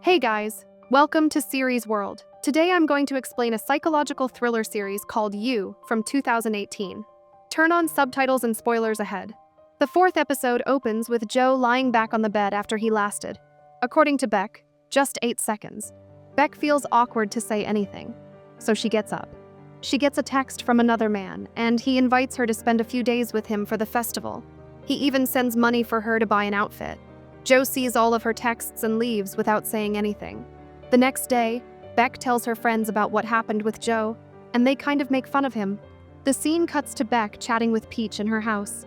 Hey guys, welcome to Series World. Today I'm going to explain a psychological thriller series called You from 2018. Turn on subtitles and spoilers ahead. The fourth episode opens with Joe lying back on the bed after he lasted, according to Beck, just 8 seconds. Beck feels awkward to say anything, so she gets up. She gets a text from another man, and he invites her to spend a few days with him for the festival. He even sends money for her to buy an outfit. Joe sees all of her texts and leaves without saying anything. The next day, Beck tells her friends about what happened with Joe, and they kind of make fun of him. The scene cuts to Beck chatting with Peach in her house.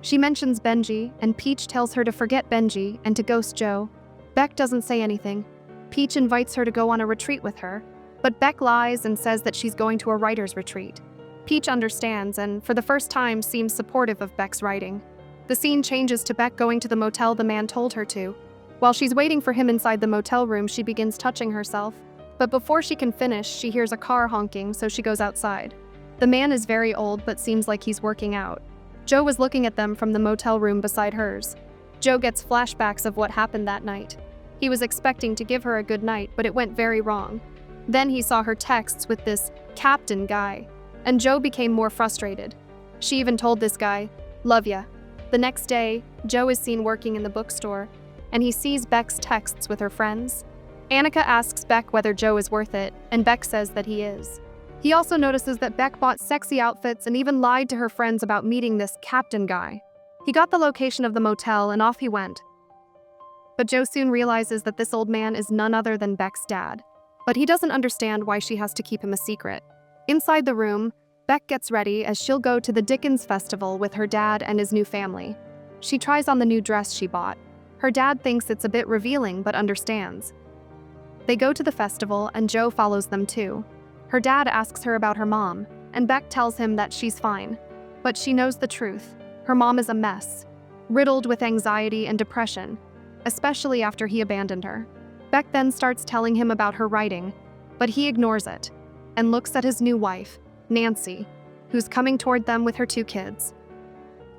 She mentions Benji, and Peach tells her to forget Benji and to ghost Joe. Beck doesn't say anything. Peach invites her to go on a retreat with her, but Beck lies and says that she's going to a writer's retreat. Peach understands and, for the first time, seems supportive of Beck's writing. The scene changes to Beck going to the motel the man told her to. While she's waiting for him inside the motel room, she begins touching herself. But before she can finish, she hears a car honking, so she goes outside. The man is very old but seems like he's working out. Joe was looking at them from the motel room beside hers. Joe gets flashbacks of what happened that night. He was expecting to give her a good night, but it went very wrong. Then he saw her texts with this captain guy, and Joe became more frustrated. She even told this guy, "Love ya." The next day, Joe is seen working in the bookstore, and he sees Beck's texts with her friends. Annika asks Beck whether Joe is worth it, and Beck says that he is. He also notices that Beck bought sexy outfits and even lied to her friends about meeting this captain guy. He got the location of the motel and off he went. But Joe soon realizes that this old man is none other than Beck's dad. But he doesn't understand why she has to keep him a secret. Inside the room, Beck gets ready as she'll go to the Dickens Festival with her dad and his new family. She tries on the new dress she bought. Her dad thinks it's a bit revealing but understands. They go to the festival and Joe follows them too. Her dad asks her about her mom, and Beck tells him that she's fine. But she knows the truth. Her mom is a mess, riddled with anxiety and depression, especially after he abandoned her. Beck then starts telling him about her writing, but he ignores it and looks at his new wife, Nancy, who's coming toward them with her 2 kids.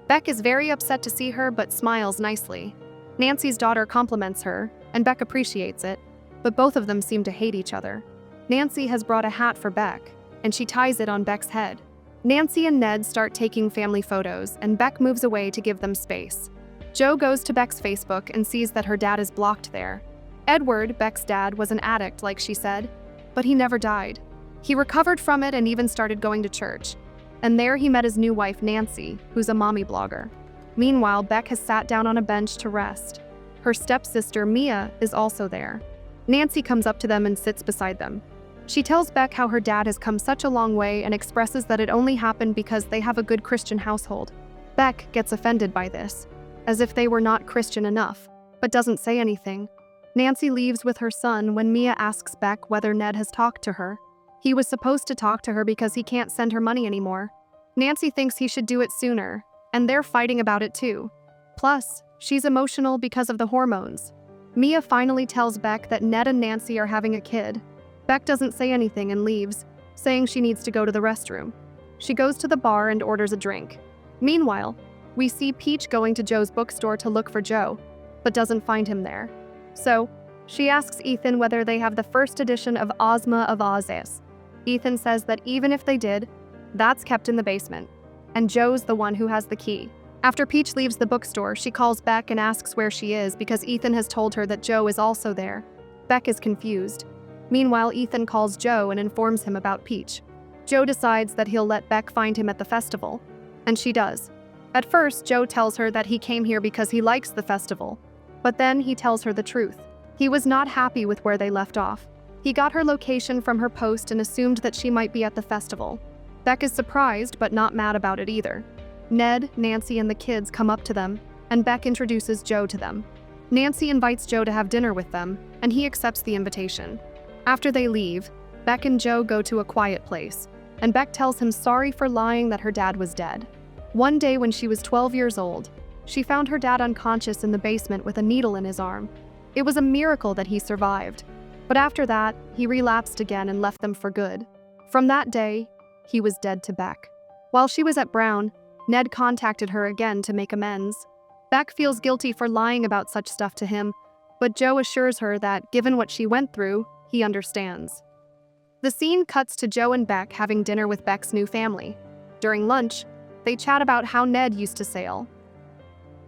Beck is very upset to see her but smiles nicely. Nancy's daughter compliments her, and Beck appreciates it, but both of them seem to hate each other. Nancy has brought a hat for Beck, and she ties it on Beck's head. Nancy and Ned start taking family photos, and Beck moves away to give them space. Joe goes to Beck's Facebook and sees that her dad is blocked there. Edward, Beck's dad, was an addict, like she said, but he never died. He recovered from it and even started going to church. And there he met his new wife, Nancy, who's a mommy blogger. Meanwhile, Beck has sat down on a bench to rest. Her stepsister, Mia, is also there. Nancy comes up to them and sits beside them. She tells Beck how her dad has come such a long way and expresses that it only happened because they have a good Christian household. Beck gets offended by this, as if they were not Christian enough, but doesn't say anything. Nancy leaves with her son when Mia asks Beck whether Ned has talked to her. He was supposed to talk to her because he can't send her money anymore. Nancy thinks he should do it sooner, and they're fighting about it too. Plus, she's emotional because of the hormones. Mia finally tells Beck that Ned and Nancy are having a kid. Beck doesn't say anything and leaves, saying she needs to go to the restroom. She goes to the bar and orders a drink. Meanwhile, we see Peach going to Joe's bookstore to look for Joe, but doesn't find him there. So, she asks Ethan whether they have the first edition of Ozma of Oz's. Ethan says that even if they did, that's kept in the basement, and Joe's the one who has the key. After Peach leaves the bookstore, she calls Beck and asks where she is because Ethan has told her that Joe is also there. Beck is confused. Meanwhile, Ethan calls Joe and informs him about Peach. Joe decides that he'll let Beck find him at the festival, and she does. At first, Joe tells her that he came here because he likes the festival, but then he tells her the truth. He was not happy with where they left off. He got her location from her post and assumed that she might be at the festival. Beck is surprised but not mad about it either. Ned, Nancy, and the kids come up to them, and Beck introduces Joe to them. Nancy invites Joe to have dinner with them, and he accepts the invitation. After they leave, Beck and Joe go to a quiet place, and Beck tells him sorry for lying that her dad was dead. One day when she was 12 years old, she found her dad unconscious in the basement with a needle in his arm. It was a miracle that he survived. But after that, he relapsed again and left them for good. From that day, he was dead to Beck. While she was at Brown, Ned contacted her again to make amends. Beck feels guilty for lying about such stuff to him, but Joe assures her that, given what she went through, he understands. The scene cuts to Joe and Beck having dinner with Beck's new family. During lunch, they chat about how Ned used to sail.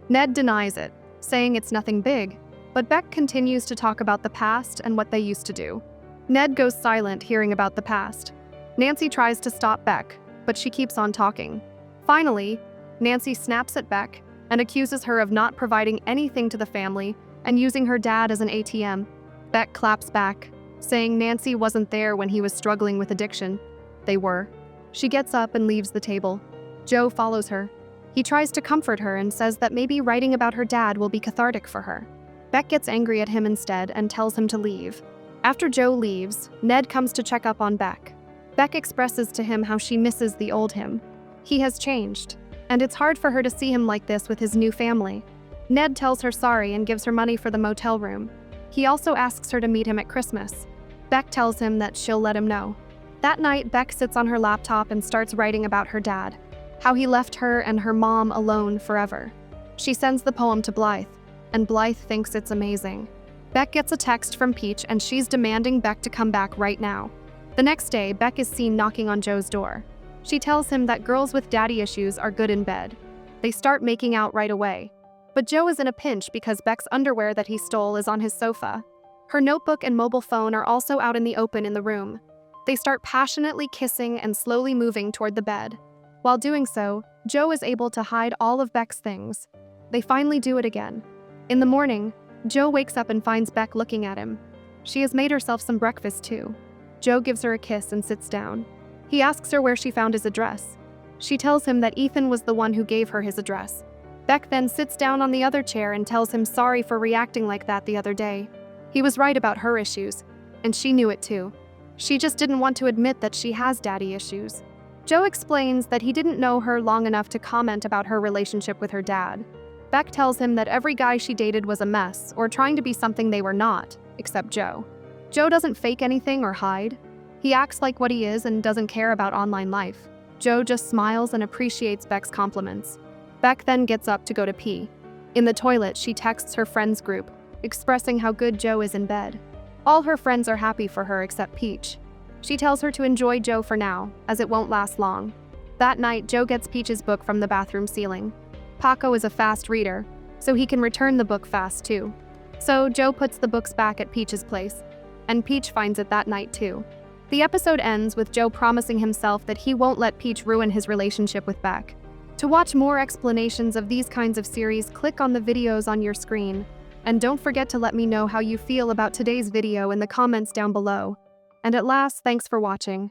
Ned denies it, saying it's nothing big, but Beck continues to talk about the past and what they used to do. Ned goes silent hearing about the past. Nancy tries to stop Beck, but she keeps on talking. Finally, Nancy snaps at Beck and accuses her of not providing anything to the family and using her dad as an ATM. Beck claps back, saying Nancy wasn't there when he was struggling with addiction. They were. She gets up and leaves the table. Joe follows her. He tries to comfort her and says that maybe writing about her dad will be cathartic for her. Beck gets angry at him instead and tells him to leave. After Joe leaves, Ned comes to check up on Beck. Beck expresses to him how she misses the old him. He has changed, and it's hard for her to see him like this with his new family. Ned tells her sorry and gives her money for the motel room. He also asks her to meet him at Christmas. Beck tells him that she'll let him know. That night, Beck sits on her laptop and starts writing about her dad, how he left her and her mom alone forever. She sends the poem to Blythe, and Blythe thinks it's amazing. Beck gets a text from Peach and she's demanding Beck to come back right now. The next day, Beck is seen knocking on Joe's door. She tells him that girls with daddy issues are good in bed. They start making out right away. But Joe is in a pinch because Beck's underwear that he stole is on his sofa. Her notebook and mobile phone are also out in the open in the room. They start passionately kissing and slowly moving toward the bed. While doing so, Joe is able to hide all of Beck's things. They finally do it again. In the morning, Joe wakes up and finds Beck looking at him. She has made herself some breakfast too. Joe gives her a kiss and sits down. He asks her where she found his address. She tells him that Ethan was the one who gave her his address. Beck then sits down on the other chair and tells him sorry for reacting like that the other day. He was right about her issues, and she knew it too. She just didn't want to admit that she has daddy issues. Joe explains that he didn't know her long enough to comment about her relationship with her dad. Beck tells him that every guy she dated was a mess or trying to be something they were not, except Joe. Joe doesn't fake anything or hide. He acts like what he is and doesn't care about online life. Joe just smiles and appreciates Beck's compliments. Beck then gets up to go to pee. In the toilet, she texts her friends group, expressing how good Joe is in bed. All her friends are happy for her except Peach. She tells her to enjoy Joe for now, as it won't last long. That night, Joe gets Peach's book from the bathroom ceiling. Paco is a fast reader, so he can return the book fast too. So Joe puts the books back at Peach's place, and Peach finds it that night too. The episode ends with Joe promising himself that he won't let Peach ruin his relationship with Beck. To watch more explanations of these kinds of series, click on the videos on your screen. And don't forget to let me know how you feel about today's video in the comments down below. And at last, thanks for watching.